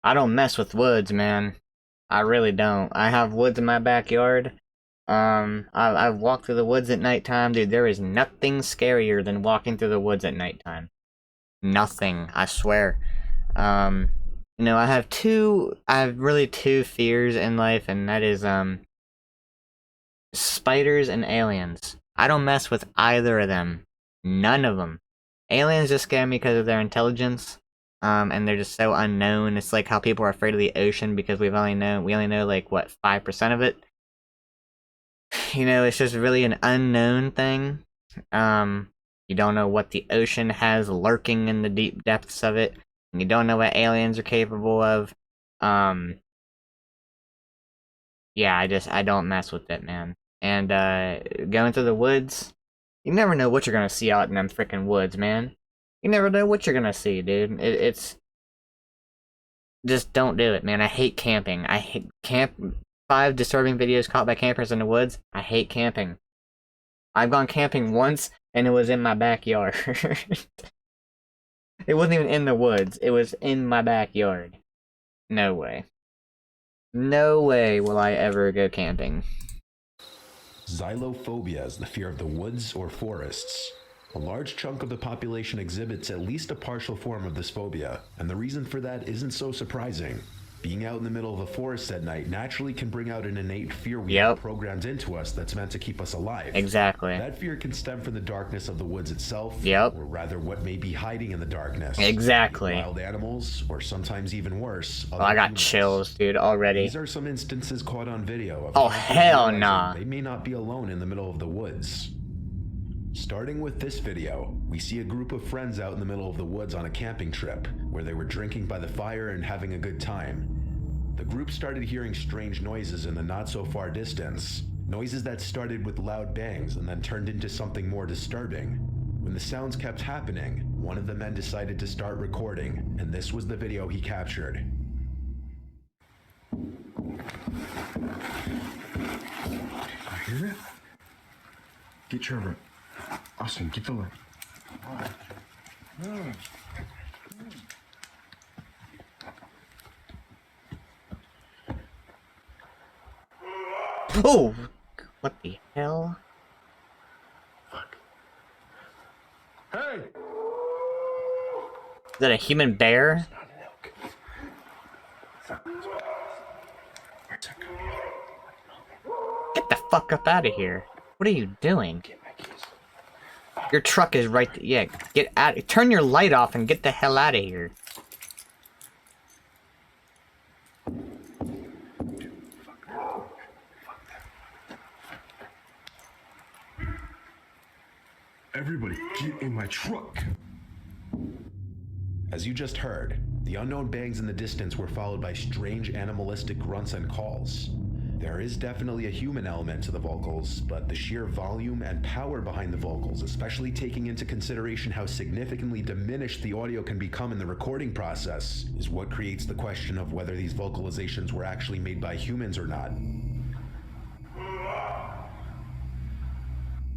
I don't mess with woods, man. I really don't. I have woods in my backyard. I've walked through the woods at nighttime, dude. There is nothing scarier than walking through the woods at nighttime. Nothing, I swear. Um, I have really two fears in life, and that is, spiders and aliens. I don't mess with either of them. None of them. Aliens just scare me because of their intelligence. And they're just so unknown. It's like how people are afraid of the ocean because we only know like what 5% of it. It's just really an unknown thing. You don't know what the ocean has lurking in the deep depths of it. And you don't know what aliens are capable of. Yeah, I don't mess with it, man. And going through the woods, you never know what you're gonna see out in them freaking woods, man. You never know what you're gonna see, dude. It's just don't do it, man. I hate camping. I hate 5 disturbing videos caught by campers in the woods. I hate camping. I've gone camping once, and it was in my backyard. It wasn't even in the woods. It was in my backyard. No way. No way will I ever go camping. Xylophobia is the fear of the woods or forests. A large chunk of the population exhibits at least a partial form of this phobia, and the reason for that isn't so surprising. Being out in the middle of a forest at night naturally can bring out an innate fear we have programmed into us that's meant to keep us alive. Exactly. That fear can stem from the darkness of the woods itself, or rather what may be hiding in the darkness. Exactly. Wild animals, or sometimes even worse, oh, I got humans. Chills, dude, already. These are some instances caught on video of oh, hell nah. They may not be alone in the middle of the woods. Starting with this video, we see a group of friends out in the middle of the woods on a camping trip, where they were drinking by the fire and having a good time. The group started hearing strange noises in the not-so-far distance, noises that started with loud bangs and then turned into something more disturbing. When the sounds kept happening, one of the men decided to start recording, and this was the video he captured. You hear it? Get Trevor. Austin, get the light. Oh! What the hell? Fuck. Hey! Is that a human bear? It's not an elk. Get the fuck up out of here. What are you doing? Get my keys. Your truck is right there. Yeah, get out. Turn your light off and get the hell out of here. Everybody, get in my truck. As you just heard, the unknown bangs in the distance were followed by strange animalistic grunts and calls. There is definitely a human element to the vocals, but the sheer volume and power behind the vocals, especially taking into consideration how significantly diminished the audio can become in the recording process, is what creates the question of whether these vocalizations were actually made by humans or not.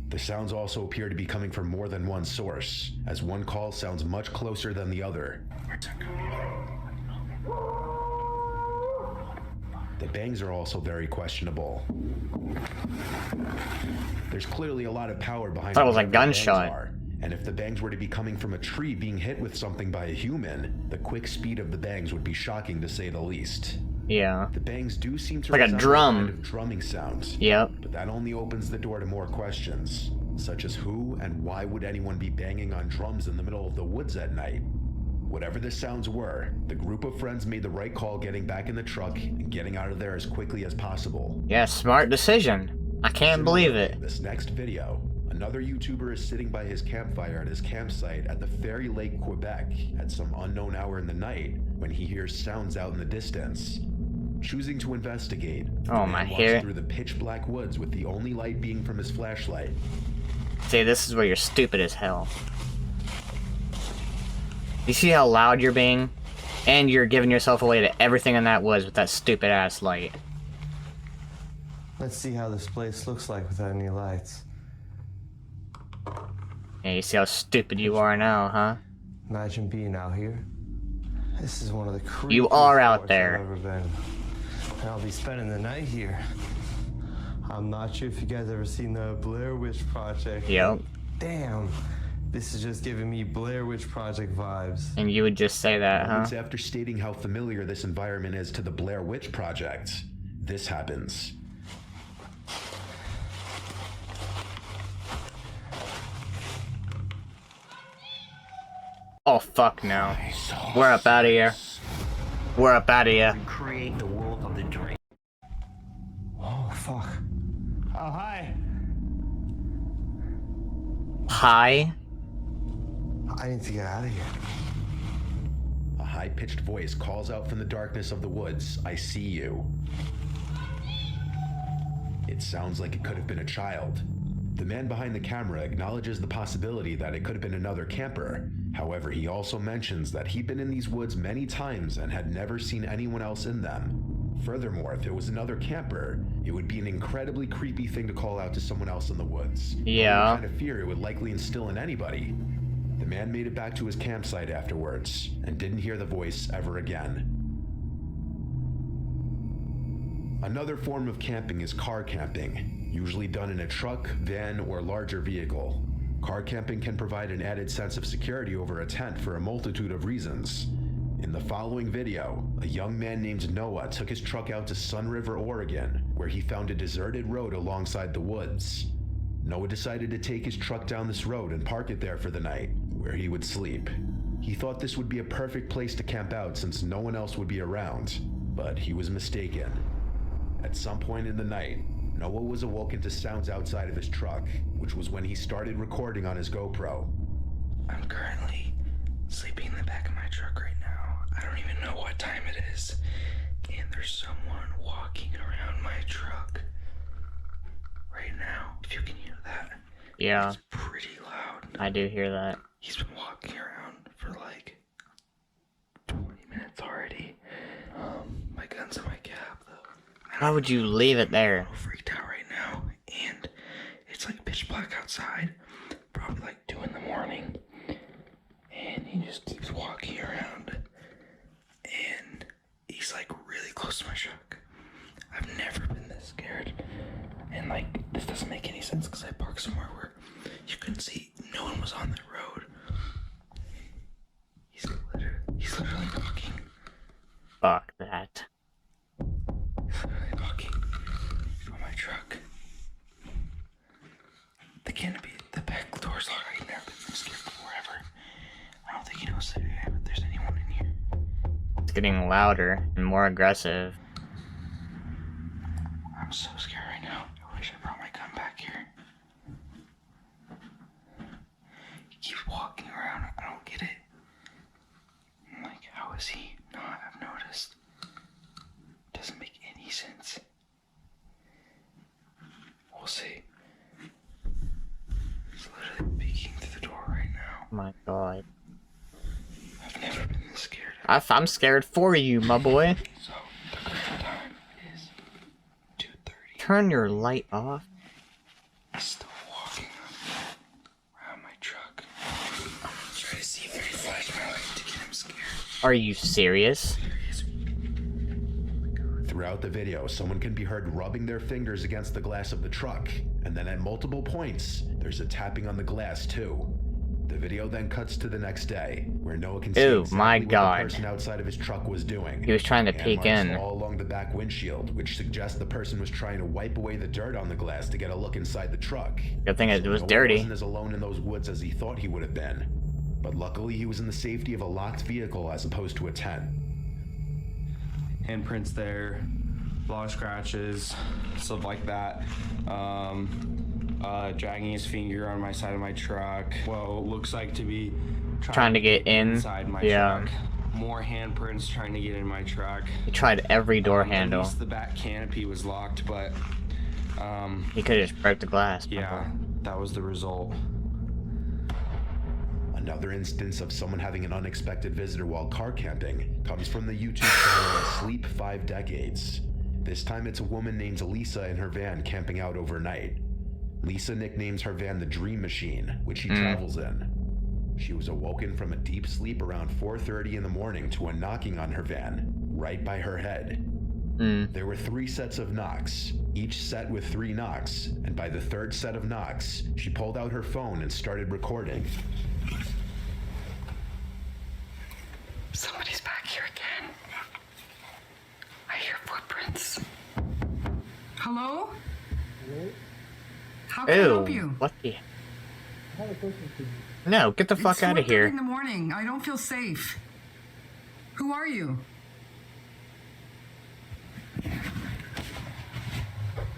The sounds also appear to be coming from more than one source, as one call sounds much closer than the other. The bangs are also very questionable. There's clearly a lot of power behind that was a gunshot. And if the bangs were to be coming from a tree being hit with something by a human, the quick speed of the bangs would be shocking to say the least. Yeah. The bangs do seem to like a drum. Kind of drumming sounds. Yep. But that only opens the door to more questions, such as who and why would anyone be banging on drums in the middle of the woods at night? Whatever the sounds were, the group of friends made the right call getting back in the truck and getting out of there as quickly as possible. Yeah, smart decision. I can't believe it. This next video, another YouTuber is sitting by his campfire at his campsite at the Fairy Lake, Quebec at some unknown hour in the night when he hears sounds out in the distance. Choosing to investigate, oh my hair, through the pitch black woods with the only light being from his flashlight. See, this is where you're stupid as hell. You see how loud you're being? And you're giving yourself away to everything in that woods with that stupid ass light. Let's see how this place looks like without any lights. Yeah, you see how stupid you are now, huh? Imagine being out here. This is one of the creepiest You are out floors there. I've ever been. And I'll be spending the night here. I'm not sure if you guys ever seen the Blair Witch Project. Yep. Damn. This is just giving me Blair Witch Project vibes. And you would just say that, huh? Moments after stating how familiar this environment is to the Blair Witch Project, this happens. Oh, fuck no. We're up out of here. We're up out of here. Create the world of the dream. Oh, fuck. Oh, hi. Hi? I need to get out of here. A high-pitched voice calls out from the darkness of the woods, "I see you." It sounds like it could have been a child. The man behind the camera acknowledges the possibility that it could have been another camper. However, he also mentions that he'd been in these woods many times and had never seen anyone else in them. Furthermore, if it was another camper, it would be an incredibly creepy thing to call out to someone else in the woods. Yeah. The kind of fear it would likely instill in anybody. The man made it back to his campsite afterwards and didn't hear the voice ever again. Another form of camping is car camping, usually done in a truck, van, or larger vehicle. Car camping can provide an added sense of security over a tent for a multitude of reasons. In the following video, a young man named Noah took his truck out to Sun River, Oregon, where he found a deserted road alongside the woods. Noah decided to take his truck down this road and park it there for the night, where he would sleep. He thought this would be a perfect place to camp out since no one else would be around, but he was mistaken. At some point in the night, Noah was awoken to sounds outside of his truck, which was when he started recording on his GoPro. I'm currently sleeping in the back of my truck right now. I don't even know what time it is. And there's someone walking around my truck right now. If you can hear that. Yeah, It's pretty loud. I do hear that. He's been walking around for like 20 minutes already. My gun's in my cab though. Why would you leave it there? I'm freaked out right now. And it's like pitch black outside. Probably like 2 in the morning. And he just keeps walking around. And he's like really close to my truck. I've never been this scared. And like, this doesn't make any sense because I parked somewhere where you couldn't see, no one was on the road. He's literally knocking. Fuck that. He's literally knocking on my truck. The canopy, the back door's locked right now. I'm scared forever. I don't think he knows that there's anyone in here. It's getting louder and more aggressive. I'm so scared right now. I wish I brought my gun back here. He keeps walking around. I don't get it. I'm like, how is he not? I've noticed. Doesn't make any sense. We'll see. He's literally peeking through the door right now. Oh my god. I've never been this scared. I'm scared for you, my boy. So, the current time is 2:30. Turn your light off. He's still walking around my truck. Try to see if I can flash my light to get him scared. Are you serious? Throughout the video, someone can be heard rubbing their fingers against the glass of the truck, and then at multiple points, there's a tapping on the glass too. The video then cuts to the next day, where Noah can see Ew, exactly my what God. the person outside of his truck was doing. He was trying to Hand peek marks in. all along the back windshield, which suggests the person was trying to wipe away the dirt on the glass to get a look inside the truck. Good thing it was Noah dirty. wasn't as alone in those woods as he thought he would have been, but luckily he was in the safety of a locked vehicle as opposed to a tent. Handprints there, a lot of scratches, stuff like that. Dragging his finger on my side of my truck. Well, looks like to be Trying to get in. inside my Yeah. truck. More handprints trying to get in my truck. He tried every door At handle. least the back canopy was locked, but He could have just broke the glass. my yeah, boy. that was the result. Another instance of someone having an unexpected visitor while car camping comes from the YouTube channel Sleep 5 Decades. This time it's a woman named Lisa in her van camping out overnight. Lisa nicknames her van the Dream Machine, which she travels in. She was awoken from a deep sleep around 4:30 in the morning to a knocking on her van, right by her head. There were 3 sets of knocks, each set with 3 knocks, and by the 3rd set of knocks, she pulled out her phone and started recording. Somebody's back here again. I hear footprints. Hello? Hello? How can I help Ew, you? what the? No, get the fuck It's out of 4:30 here. in the morning. I don't feel safe. Who are you?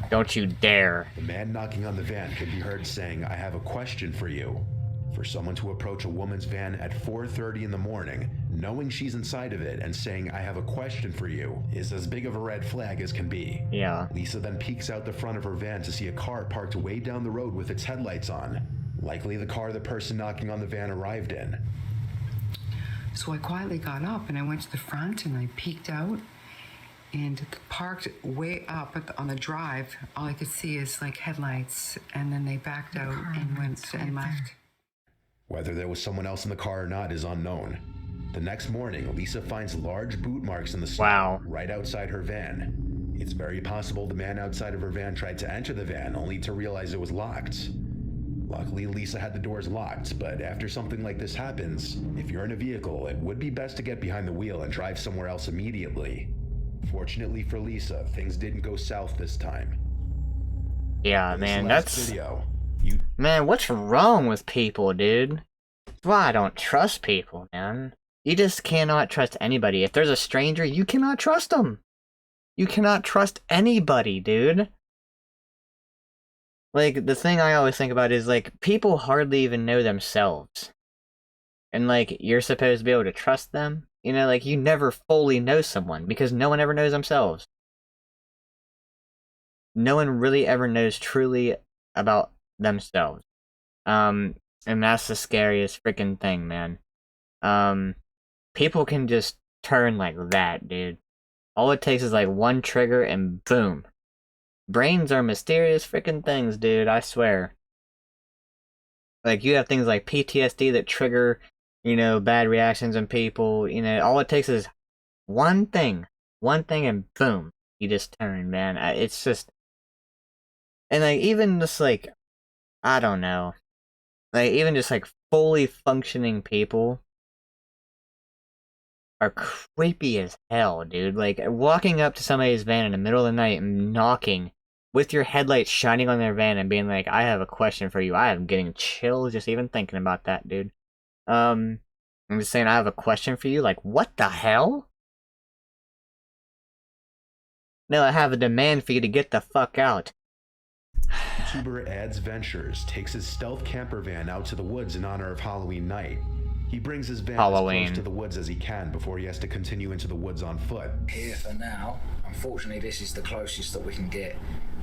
Don't you dare. The man knocking on the van could be heard saying, "I have a question for you." For someone to approach a woman's van at 4:30 in the morning, knowing she's inside of it and saying, "I have a question for you," is as big of a red flag as can be. Yeah. Lisa then peeks out the front of her van to see a car parked way down the road with its headlights on. Likely the car the person knocking on the van arrived in. So I quietly got up and I went to the front and I peeked out and parked way up on the drive. All I could see is like headlights, and then they backed out and went and left. Whether there was someone else in the car or not is unknown. The next morning, Lisa finds large boot marks in the snow Wow. right outside her van. It's very possible the man outside of her van tried to enter the van only to realize it was locked. Luckily, Lisa had the doors locked, but after something like this happens, if you're in a vehicle, it would be best to get behind the wheel and drive somewhere else immediately. Fortunately for Lisa, things didn't go south this time. Yeah, In this man, last that's... video, Man, what's wrong with people, dude? That's why I don't trust people, man. You just cannot trust anybody. If there's a stranger, you cannot trust them. You cannot trust anybody, dude. Like, the thing I always think about is, like, people hardly even know themselves. And, like, you're supposed to be able to trust them. You know, like, you never fully know someone, because no one ever knows themselves. No one really ever knows truly about themselves. And that's the scariest freaking thing, man. People can just turn like that, dude. All it takes is like one trigger and boom. Brains are mysterious freaking things, dude, I swear. Like, you have things like PTSD that trigger, you know, bad reactions in people. You know, all it takes is one thing, and boom, you just turn, man. It's just... And, like, even just, like, I don't know. Like, even just, like, fully functioning people are creepy as hell, dude. Like, walking up to somebody's van in the middle of the night and knocking with your headlights shining on their van and being like, "I have a question for you." I am getting chills just even thinking about that, dude. I'm just saying, "I have a question for you." Like, what the hell? No, I have a demand for you to get the fuck out. YouTuber Ads Ventures takes his stealth camper van out to the woods in honor of Halloween night. He brings his van as Halloween. close to the woods as he can before he has to continue into the woods on foot. Here for now. Unfortunately, this is the closest that we can get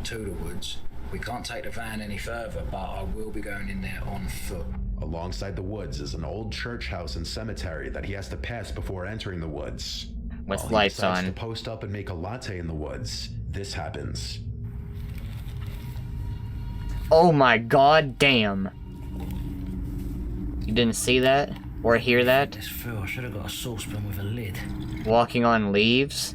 to the woods. We can't take the van any further, but I will be going in there on foot. Alongside the woods is an old church house and cemetery that he has to pass before entering the woods. With While he lights decides on. to post up and make a latte in the woods, this happens. Oh my god damn. You didn't see that? Or hear that? This fool, I should have got a saucepan with a lid. Walking on leaves?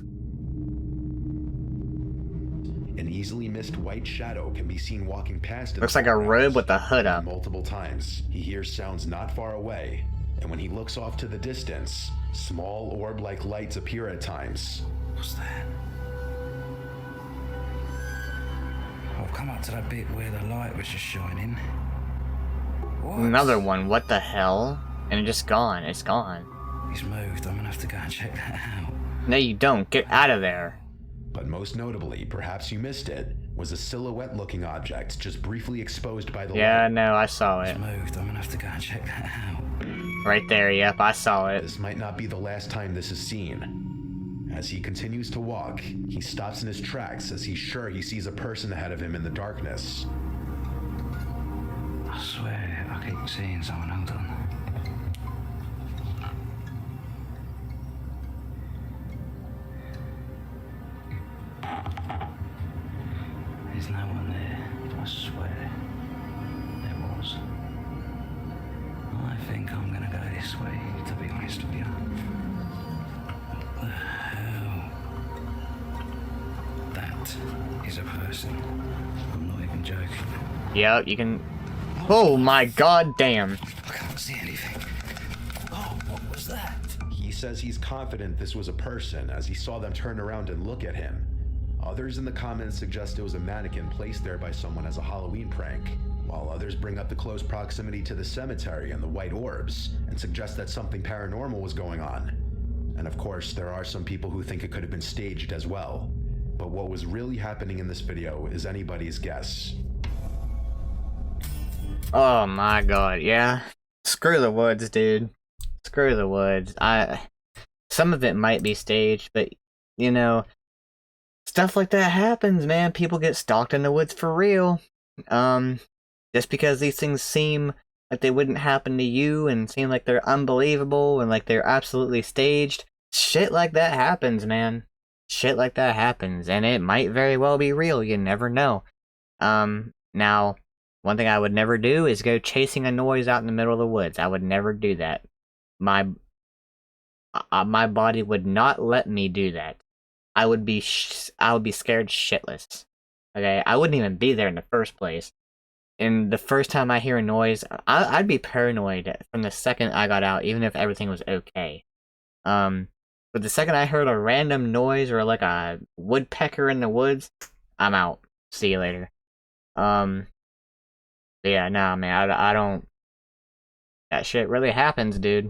An easily missed white shadow can be seen walking past in Looks the like a robe foreground. with the hood up. Multiple times, he hears sounds not far away, and when he looks off to the distance, small orb-like lights appear at times. What's that? I've come up to that bit where the light was just shining. What? Another one, what the hell? And it's just gone, it's gone. It's moved, I'm gonna have to go and check that out. No you don't, get out of there. But most notably, perhaps you missed it, was a silhouette-looking object just briefly exposed by the Yeah, light. no, I saw it. It's moved, I'm gonna have to go and check that out. Right there, yep, I saw it. This might not be the last time this is seen. As he continues to walk, he stops in his tracks as he's sure he sees a person ahead of him in the darkness. I swear, I keep seeing someone, hold on. There's no one there, I swear. There was. I think I'm gonna go this way, to be honest with you. What the hell? That is a person. I'm not even joking. Yep, you can... Oh my god damn. I can't see anything. Oh, what was that? He says he's confident this was a person as he saw them turn around and look at him. Others in the comments suggest it was a mannequin placed there by someone as a Halloween prank, while others bring up the close proximity to the cemetery and the white orbs and suggest that something paranormal was going on. And of course, there are some people who think it could have been staged as well. But what was really happening in this video is anybody's guess. Oh my god, yeah. Screw the woods, dude. Screw the woods. Some of it might be staged, but, you know, stuff like that happens, man. People get stalked in the woods for real. Just because these things seem like they wouldn't happen to you and seem like they're unbelievable and like they're absolutely staged, shit like that happens, man. Shit like that happens, and it might very well be real. You never know. Now, one thing I would never do is go chasing a noise out in the middle of the woods. I would never do that. My body would not let me do that. I would be scared shitless. Okay, I wouldn't even be there in the first place. And the first time I hear a noise, I'd be paranoid from the second I got out, even if everything was okay. But the second I heard a random noise or like a woodpecker in the woods, I'm out. See you later. Yeah, nah, man, I don't. That shit really happens, dude.